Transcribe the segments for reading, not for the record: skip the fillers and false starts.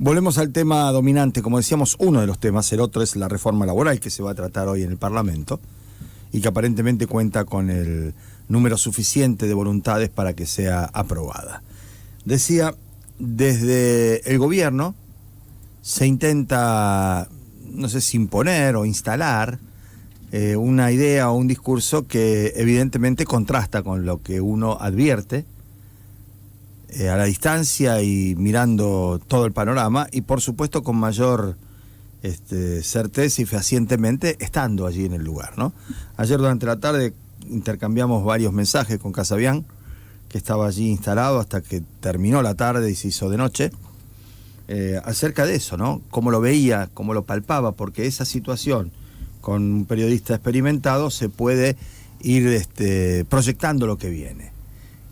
Volvemos al tema dominante, como decíamos, uno de los temas, el otro es la reforma laboral que se va a tratar hoy en el Parlamento y que aparentemente cuenta con el número suficiente de voluntades para que sea aprobada. Decía, desde el gobierno se intenta, no sé si imponer o instalar una idea o un discurso que evidentemente contrasta con lo que uno advierte a la distancia y mirando todo el panorama, y por supuesto con mayor certeza y fehacientemente estando allí en el lugar, ¿no? Ayer durante la tarde intercambiamos varios mensajes con Casabian, que estaba allí instalado hasta que terminó la tarde y se hizo de noche, acerca de eso, ¿no? Cómo lo veía, cómo lo palpaba, porque esa situación con un periodista experimentado se puede ir proyectando lo que viene.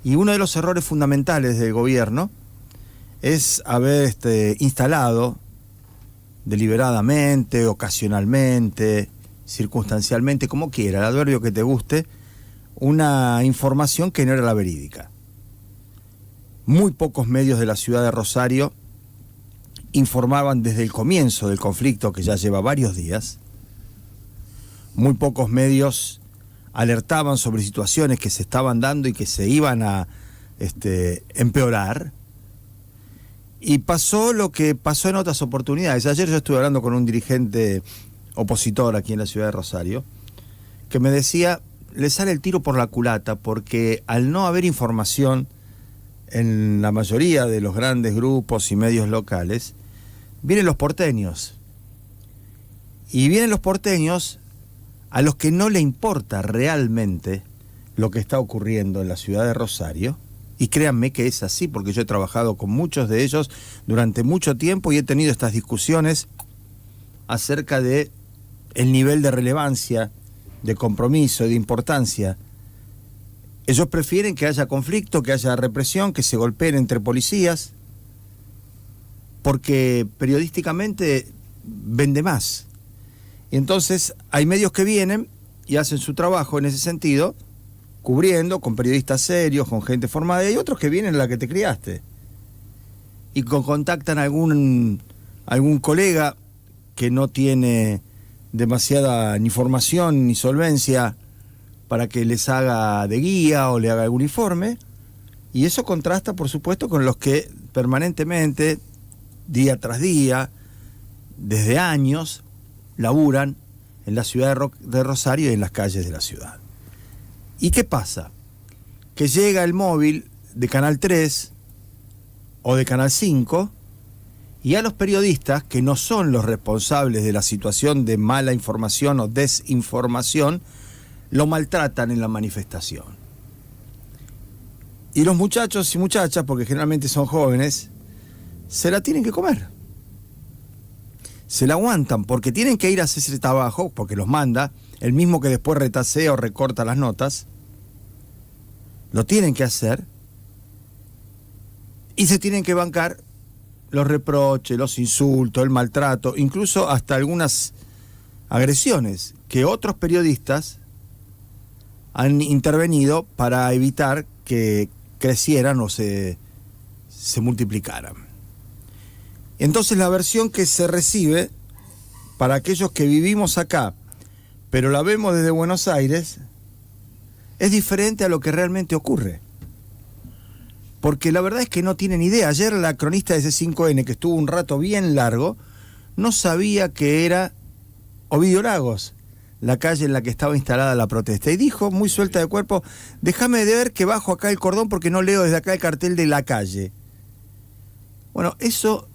Y uno de los errores fundamentales del gobierno es haber instalado deliberadamente, ocasionalmente, circunstancialmente, como quiera, el adverbio que te guste, una información que no era la verídica. Muy pocos medios de la ciudad de Rosario informaban desde el comienzo del conflicto, que ya lleva varios días. Muy pocos medios alertaban sobre situaciones que se estaban dando y que se iban a empeorar. Y pasó lo que pasó en otras oportunidades. Ayer yo estuve hablando con un dirigente opositor aquí en la ciudad de Rosario, que me decía, le sale el tiro por la culata, porque al no haber información en la mayoría de los grandes grupos y medios locales, vienen los porteños. Y vienen los porteños a los que no le importa realmente lo que está ocurriendo en la ciudad de Rosario, y créanme que es así, porque yo he trabajado con muchos de ellos durante mucho tiempo y he tenido estas discusiones acerca de el nivel de relevancia, de compromiso, de importancia. Ellos prefieren que haya conflicto, que haya represión, que se golpeen entre policías, porque periodísticamente vende más. Y entonces hay medios que vienen y hacen su trabajo en ese sentido, cubriendo con periodistas serios, con gente formada, y hay otros que vienen a la que te criaste y contactan a algún colega que no tiene demasiada ni formación ni solvencia para que les haga de guía o le haga algún informe, y eso contrasta por supuesto con los que permanentemente, día tras día, desde años, laburan en la ciudad de Rosario y en las calles de la ciudad. ¿Y qué pasa? Que llega el móvil de Canal 3 o de Canal 5 y a los periodistas, que no son los responsables de la situación de mala información o desinformación, lo maltratan en la manifestación. Y los muchachos y muchachas, porque generalmente son jóvenes, se la tienen que comer. Se la aguantan porque tienen que ir a hacer ese trabajo, porque los manda, el mismo que después retasea o recorta las notas, lo tienen que hacer y se tienen que bancar los reproches, los insultos, el maltrato, incluso hasta algunas agresiones que otros periodistas han intervenido para evitar que crecieran o se multiplicaran. Entonces la versión que se recibe para aquellos que vivimos acá, pero la vemos desde Buenos Aires, es diferente a lo que realmente ocurre. Porque la verdad es que no tienen idea. Ayer la cronista de C5N, que estuvo un rato bien largo, no sabía que era Ovidio Lagos, la calle en la que estaba instalada la protesta. Y dijo, muy suelta de cuerpo, déjame de ver que bajo acá el cordón porque no leo desde acá el cartel de la calle. Bueno, eso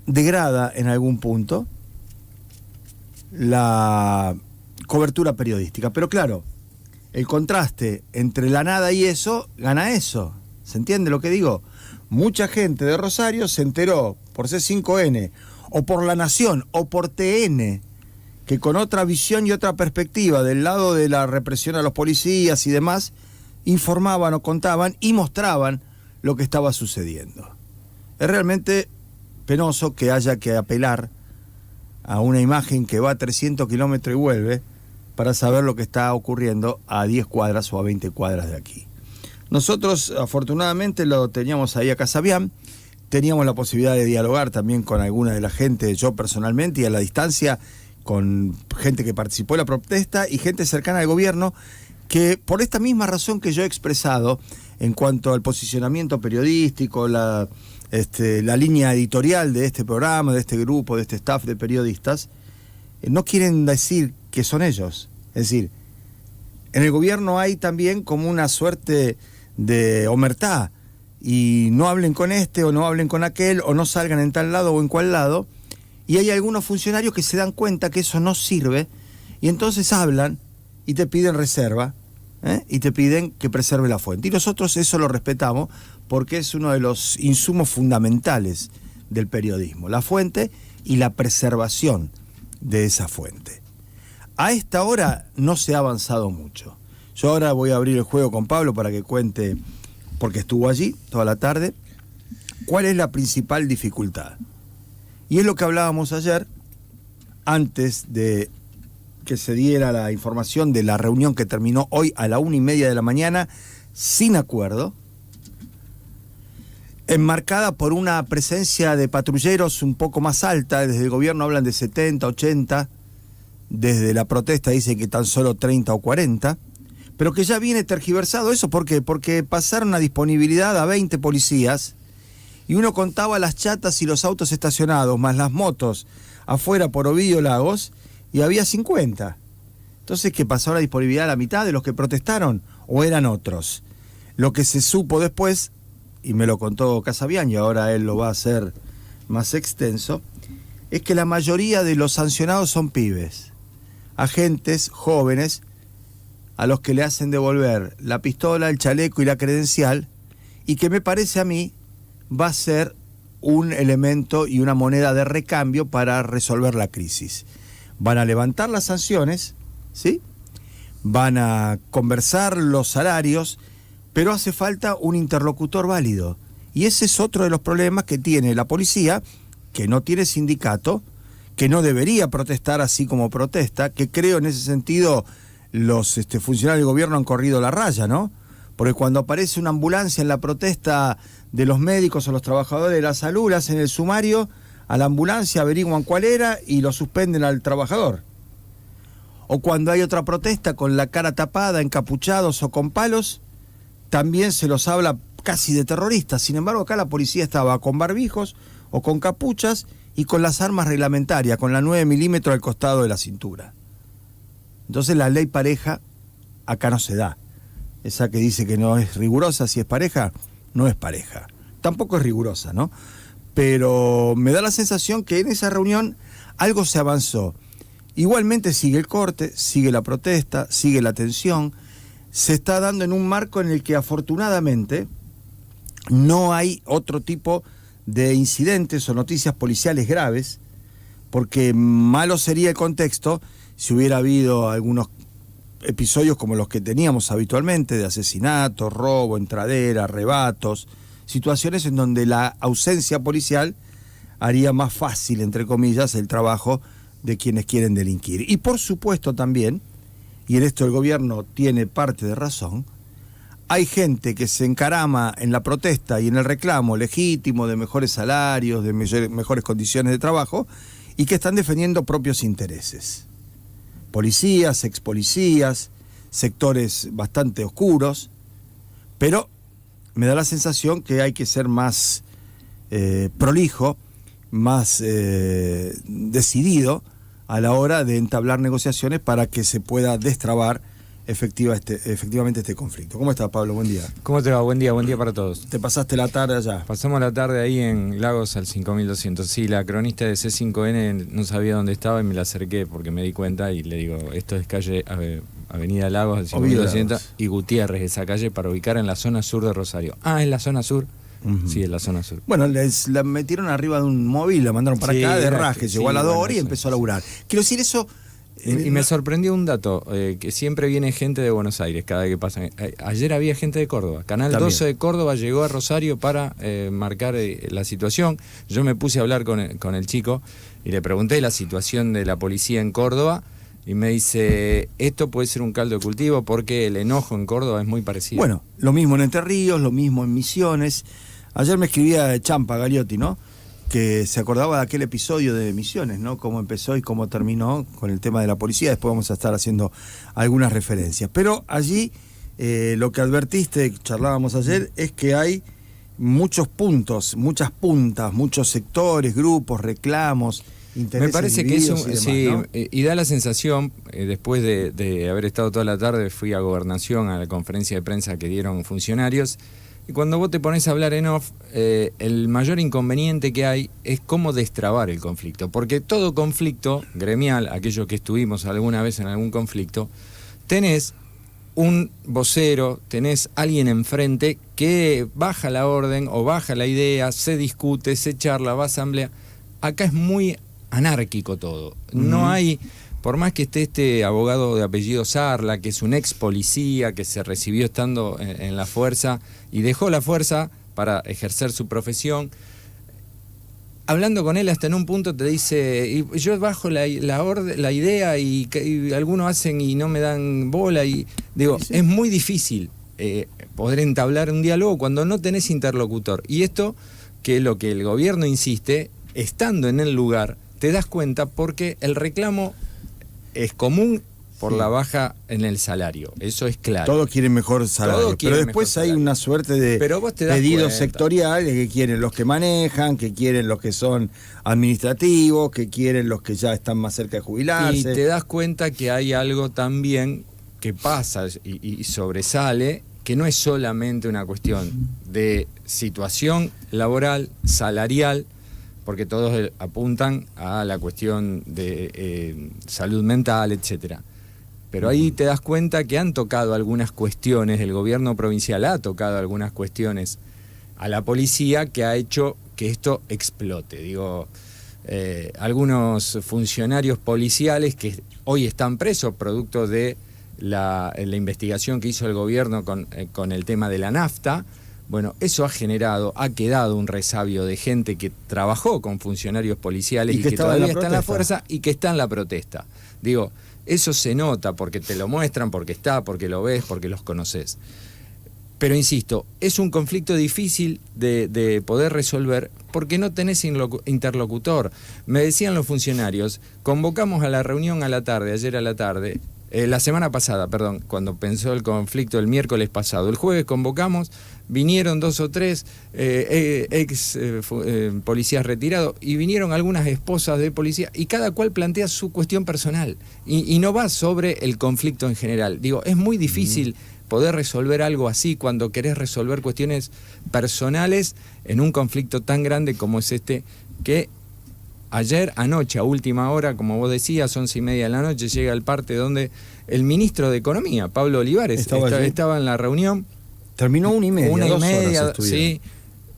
degrada en algún punto la cobertura periodística. Pero claro, el contraste entre la nada y eso, gana eso. ¿Se entiende lo que digo? Mucha gente de Rosario se enteró por C5N, o por La Nación, o por TN, que con otra visión y otra perspectiva del lado de la represión a los policías y demás, informaban o contaban y mostraban lo que estaba sucediendo. Es realmente penoso que haya que apelar a una imagen que va a 300 kilómetros y vuelve para saber lo que está ocurriendo a 10 cuadras o a 20 cuadras de aquí. Nosotros afortunadamente lo teníamos ahí a Casabian, teníamos la posibilidad de dialogar también con alguna de la gente, yo personalmente y a la distancia, con gente que participó en la protesta y gente cercana al gobierno, que por esta misma razón que yo he expresado en cuanto al posicionamiento periodístico, la línea editorial de este programa, de este grupo, de este staff de periodistas, no quieren decir que son ellos. Es decir, en el gobierno hay también como una suerte de omertá, y no hablen con este o no hablen con aquel o no salgan en tal lado o en cual lado, y hay algunos funcionarios que se dan cuenta que eso no sirve y entonces hablan y te piden reserva, y te piden que preserve la fuente, y nosotros eso lo respetamos porque es uno de los insumos fundamentales del periodismo, la fuente y la preservación de esa fuente. A esta hora no se ha avanzado mucho. Yo ahora voy a abrir el juego con Pablo para que cuente, porque estuvo allí toda la tarde, cuál es la principal dificultad. Y es lo que hablábamos ayer, antes de que se diera la información de la reunión que terminó hoy a la 1:30 de la mañana, sin acuerdo, enmarcada por una presencia de patrulleros un poco más alta. Desde el gobierno hablan de 70, 80, desde la protesta dicen que tan solo 30 o 40, pero que ya viene tergiversado eso. ¿Por qué? Porque pasaron a disponibilidad a 20 policías y uno contaba las chatas y los autos estacionados más las motos afuera por Ovidio Lagos y había 50. Entonces, ¿qué pasó a la disponibilidad a la mitad de los que protestaron o eran otros? Lo que se supo después, y me lo contó Casabian y ahora él lo va a hacer más extenso, es que la mayoría de los sancionados son pibes, agentes jóvenes a los que le hacen devolver la pistola, el chaleco y la credencial, y que me parece a mí va a ser un elemento y una moneda de recambio para resolver la crisis. Van a levantar las sanciones, ¿sí? Van a conversar los salarios, pero hace falta un interlocutor válido. Y ese es otro de los problemas que tiene la policía, que no tiene sindicato, que no debería protestar así como protesta, que creo en ese sentido los funcionarios del gobierno han corrido la raya, ¿no? Porque cuando aparece una ambulancia en la protesta de los médicos o los trabajadores de la salud, le hacen el sumario a la ambulancia, averiguan cuál era y lo suspenden al trabajador. O cuando hay otra protesta con la cara tapada, encapuchados o con palos, también se los habla casi de terroristas. Sin embargo, acá la policía estaba con barbijos o con capuchas y con las armas reglamentarias, con la 9 milímetros al costado de la cintura. Entonces la ley pareja acá no se da. Esa que dice que no es rigurosa, si es pareja, no es pareja. Tampoco es rigurosa, ¿no? Pero me da la sensación que en esa reunión algo se avanzó. Igualmente sigue el corte, sigue la protesta, sigue la tensión. Se está dando en un marco en el que afortunadamente no hay otro tipo de incidentes o noticias policiales graves, porque malo sería el contexto si hubiera habido algunos episodios como los que teníamos habitualmente, de asesinatos, robo, entradera, arrebatos, situaciones en donde la ausencia policial haría más fácil, entre comillas, el trabajo de quienes quieren delinquir. Y por supuesto también, y en esto el gobierno tiene parte de razón, hay gente que se encarama en la protesta y en el reclamo legítimo de mejores salarios, de mejores condiciones de trabajo, y que están defendiendo propios intereses. Policías, expolicías, sectores bastante oscuros, pero me da la sensación que hay que ser más prolijo, más decidido a la hora de entablar negociaciones para que se pueda destrabar efectivamente este conflicto. ¿Cómo estás, Pablo? Buen día. ¿Cómo te va? Buen día para todos. ¿Te pasaste la tarde allá? Pasamos la tarde ahí en Lagos al 5200. Sí, la cronista de C5N no sabía dónde estaba y me la acerqué porque me di cuenta y le digo, esto es calle Avenida Lagos al 5200 y Gutiérrez, esa calle, para ubicar en la zona sur de Rosario. Ah, ¿en la zona sur? Uh-huh. Sí, en la zona sur. Bueno, la metieron arriba de un móvil, la mandaron para acá de raje, llegó a la 2 horas y empezó a laburar. Quiero decir eso... Y me sorprendió un dato, que siempre viene gente de Buenos Aires cada vez que pasa. Ayer había gente de Córdoba. Canal también. 12 de Córdoba llegó a Rosario para marcar la situación. Yo me puse a hablar con el chico y le pregunté la situación de la policía en Córdoba y me dice, esto puede ser un caldo de cultivo porque el enojo en Córdoba es muy parecido. Bueno, lo mismo en Entre Ríos, lo mismo en Misiones. Ayer me escribía Champa Gagliotti, ¿no? Que se acordaba de aquel episodio de Misiones, ¿no? Cómo empezó y cómo terminó con el tema de la policía. Después vamos a estar haciendo algunas referencias. Pero allí lo que advertiste, charlábamos ayer, es que hay muchos puntos, muchas puntas, muchos sectores, grupos, reclamos, intereses. Me parece que eso, demás, sí, ¿no? Y da la sensación, después de haber estado toda la tarde, fui a Gobernación, a la conferencia de prensa que dieron funcionarios. Y cuando vos te pones a hablar en off, el mayor inconveniente que hay es cómo destrabar el conflicto. Porque todo conflicto gremial, aquellos que estuvimos alguna vez en algún conflicto, tenés un vocero, tenés alguien enfrente que baja la orden o baja la idea, se discute, se charla, va a asamblea. Acá es muy anárquico todo. No hay... Por más que esté este abogado de apellido Sarla, que es un ex policía, que se recibió estando en la fuerza y dejó la fuerza para ejercer su profesión, hablando con él hasta en un punto te dice, y yo bajo la idea y algunos hacen y no me dan bola, y digo, sí. Es muy difícil poder entablar un diálogo cuando no tenés interlocutor. Y esto, que es lo que el gobierno insiste, estando en el lugar, te das cuenta porque el reclamo es común por la baja en el salario, eso es claro. Todos quieren mejor salario, pero después hay una suerte de pedidos sectoriales que quieren los que manejan, que quieren los que son administrativos, que quieren los que ya están más cerca de jubilarse. Y te das cuenta que hay algo también que pasa y sobresale, que no es solamente una cuestión de situación laboral, salarial, porque todos apuntan a la cuestión de salud mental, etcétera. Pero ahí te das cuenta que han tocado algunas cuestiones, el gobierno provincial ha tocado algunas cuestiones a la policía que ha hecho que esto explote. Digo, algunos funcionarios policiales que hoy están presos producto de la investigación que hizo el gobierno con el tema de la nafta. Bueno, eso ha quedado un resabio de gente que trabajó con funcionarios policiales y que todavía está en la fuerza y que está en la protesta. Digo, eso se nota porque te lo muestran, porque lo ves, porque los conoces. Pero insisto, es un conflicto difícil de poder resolver porque no tenés interlocutor. Me decían los funcionarios, convocamos a la reunión ayer a la tarde, la semana pasada, perdón, cuando pensó el conflicto el miércoles pasado. El jueves convocamos, vinieron 2 o 3 policías retirados y vinieron algunas esposas de policía y cada cual plantea su cuestión personal y no va sobre el conflicto en general. Digo, es muy difícil poder resolver algo así cuando querés resolver cuestiones personales en un conflicto tan grande como es este, que anoche, a última hora, como vos decías, 11:30 de la noche, llega el parte donde el ministro de Economía, Pablo Olivares, estaba en la reunión. Terminó 1:30. 1:30, sí.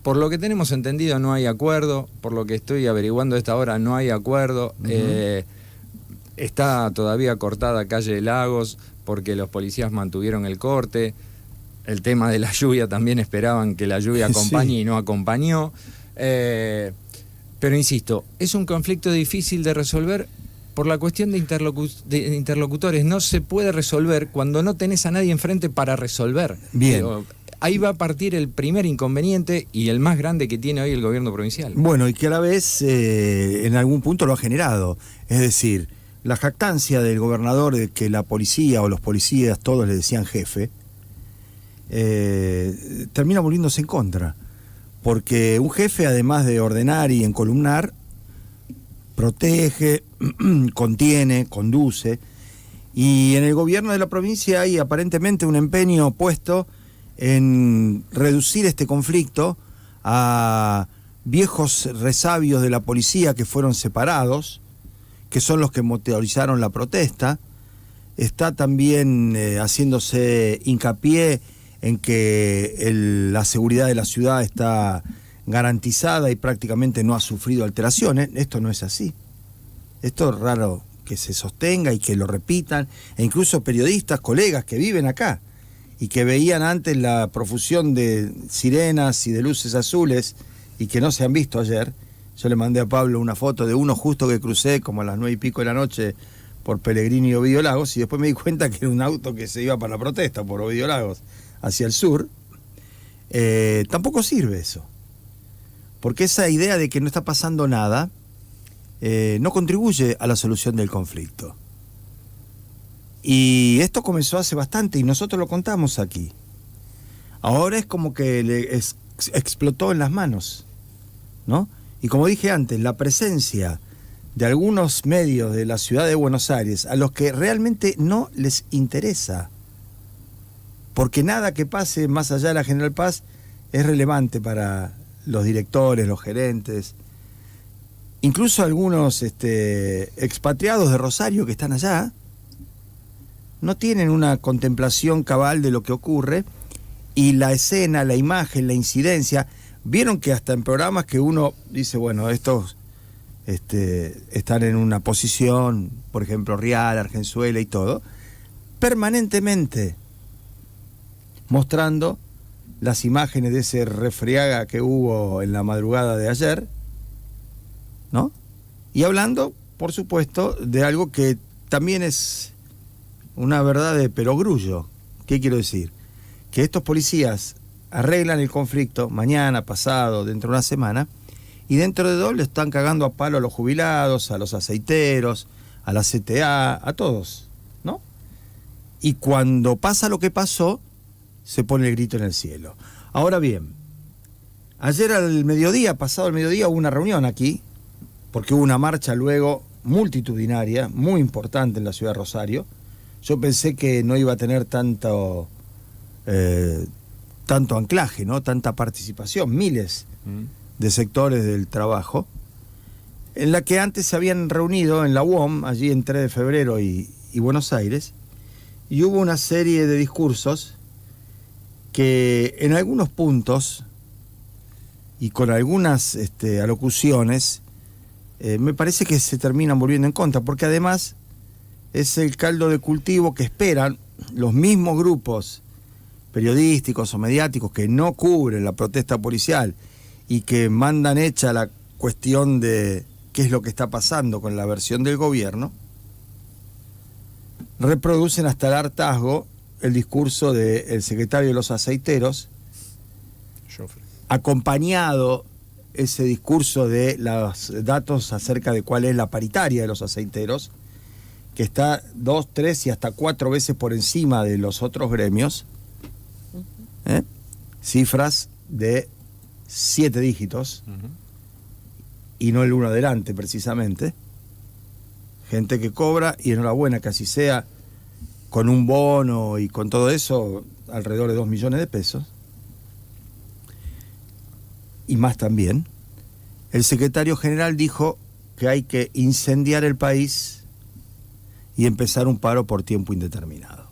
Por lo que tenemos entendido no hay acuerdo, por lo que estoy averiguando a esta hora no hay acuerdo. Está todavía cortada calle Lagos porque los policías mantuvieron el corte. El tema de la lluvia también esperaban que la lluvia acompañe y no acompañó. Pero insisto, es un conflicto difícil de resolver por la cuestión de interlocutores. No se puede resolver cuando no tenés a nadie enfrente para resolver. Bien. Pero ahí va a partir el primer inconveniente y el más grande que tiene hoy el gobierno provincial. Bueno, y que a la vez en algún punto lo ha generado. Es decir, la jactancia del gobernador de que la policía o los policías todos le decían jefe, termina volviéndose en contra. Porque un jefe, además de ordenar y encolumnar, protege, contiene, conduce. Y en el gobierno de la provincia hay aparentemente un empeño puesto en reducir este conflicto a viejos resabios de la policía que fueron separados, que son los que motorizaron la protesta. Está también haciéndose hincapié en que la seguridad de la ciudad está garantizada y prácticamente no ha sufrido alteraciones. Esto no es así. Esto es raro que se sostenga y que lo repitan, e incluso periodistas, colegas que viven acá y que veían antes la profusión de sirenas y de luces azules y que no se han visto ayer. Yo le mandé a Pablo una foto de uno justo que crucé como a las 9:00 de la noche por Pellegrini y Ovidio Lagos, y después me di cuenta que era un auto que se iba para la protesta por Ovidio Lagos hacia el sur. Tampoco sirve eso. Porque esa idea de que no está pasando nada no contribuye a la solución del conflicto. Y esto comenzó hace bastante y nosotros lo contamos aquí. Ahora es como que explotó en las manos, ¿no? Y como dije antes, la presencia de algunos medios de la ciudad de Buenos Aires a los que realmente no les interesa, porque nada que pase más allá de la General Paz es relevante para los directores, los gerentes, incluso algunos expatriados de Rosario que están allá, no tienen una contemplación cabal de lo que ocurre, y la escena, la imagen, la incidencia. Vieron que hasta en programas que uno dice, bueno, estos están en una posición, por ejemplo, Rial, Argenzuela y todo, permanentemente mostrando las imágenes de ese refriaga que hubo en la madrugada de ayer, ¿no? Y hablando, por supuesto, de algo que también es una verdad de perogrullo. ¿Qué quiero decir? Que estos policías arreglan el conflicto mañana, pasado, dentro de una semana, y dentro de 2 le están cagando a palo a los jubilados, a los aceiteros, a la CTA, a todos, ¿no? Y cuando pasa lo que pasó, se pone el grito en el cielo. Ahora bien, ayer al mediodía, pasado el mediodía, hubo una reunión aquí, porque hubo una marcha luego multitudinaria, muy importante en la ciudad de Rosario. Yo pensé que no iba a tener tanto anclaje, ¿no? Tanta participación, miles de sectores del trabajo, en la que antes se habían reunido en la UOM, allí en 3 de febrero y Buenos Aires, y hubo una serie de discursos que en algunos puntos y con algunas alocuciones me parece que se terminan volviendo en contra, porque además es el caldo de cultivo que esperan los mismos grupos periodísticos o mediáticos que no cubren la protesta policial y que mandan hecha la cuestión de qué es lo que está pasando con la versión del gobierno, reproducen hasta el hartazgo el discurso del secretario de los aceiteros, acompañado ese discurso de los datos acerca de cuál es la paritaria de los aceiteros, que está 2, 3 y hasta 4 veces por encima de los otros gremios, cifras de 7 dígitos, y no el 1 adelante precisamente, gente que cobra, y enhorabuena que así sea, con un bono y con todo eso, alrededor de 2 millones de pesos, y más también. El secretario general dijo que hay que incendiar el país y empezar un paro por tiempo indeterminado.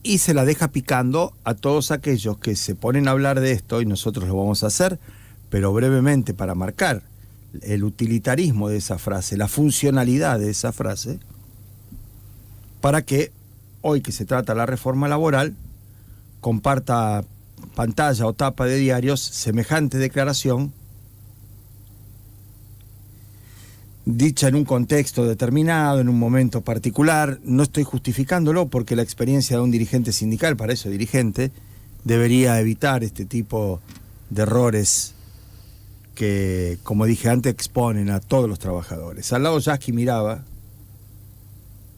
Y se la deja picando a todos aquellos que se ponen a hablar de esto, y nosotros lo vamos a hacer, pero brevemente para marcar el utilitarismo de esa frase, la funcionalidad de esa frase, para que hoy que se trata la reforma laboral, comparta pantalla o tapa de diarios semejante declaración, dicha en un contexto determinado, en un momento particular. No estoy justificándolo, porque la experiencia de un dirigente sindical, para eso dirigente, debería evitar este tipo de errores que, como dije antes, exponen a todos los trabajadores. Al lado Yasky miraba,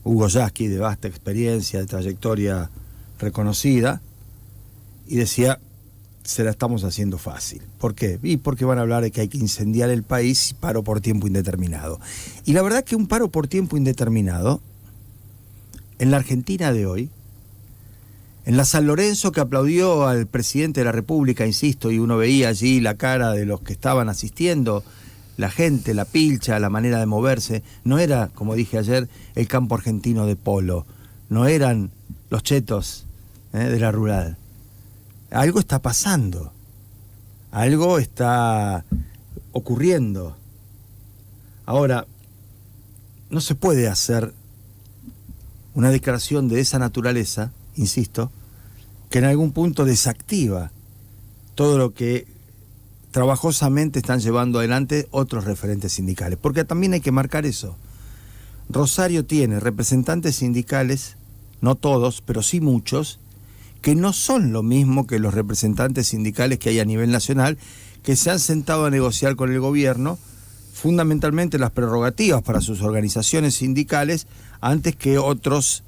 Hugo Yasky, de vasta experiencia, de trayectoria reconocida, y decía, se la estamos haciendo fácil. ¿Por qué? Y porque van a hablar de que hay que incendiar el país, paro por tiempo indeterminado. Y la verdad que un paro por tiempo indeterminado, en la Argentina de hoy, en la San Lorenzo, que aplaudió al presidente de la República, insisto, y uno veía allí la cara de los que estaban asistiendo, la gente, la pilcha, la manera de moverse, no era, como dije ayer, el campo argentino de polo, no eran los chetos de la rural. Algo está pasando, algo está ocurriendo. Ahora, no se puede hacer una declaración de esa naturaleza, insisto, que en algún punto desactiva todo lo que trabajosamente están llevando adelante otros referentes sindicales, porque también hay que marcar eso. Rosario tiene representantes sindicales, no todos, pero sí muchos, que no son lo mismo que los representantes sindicales que hay a nivel nacional, que se han sentado a negociar con el gobierno fundamentalmente las prerrogativas para sus organizaciones sindicales antes que otros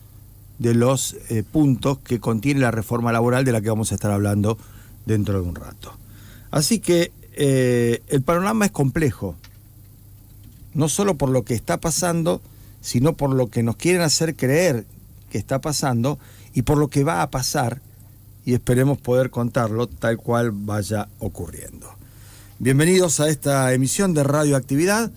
de los puntos que contiene la reforma laboral de la que vamos a estar hablando dentro de un rato. Así que el panorama es complejo, no solo por lo que está pasando, sino por lo que nos quieren hacer creer que está pasando y por lo que va a pasar, y esperemos poder contarlo tal cual vaya ocurriendo. Bienvenidos a esta emisión de Radioactividad.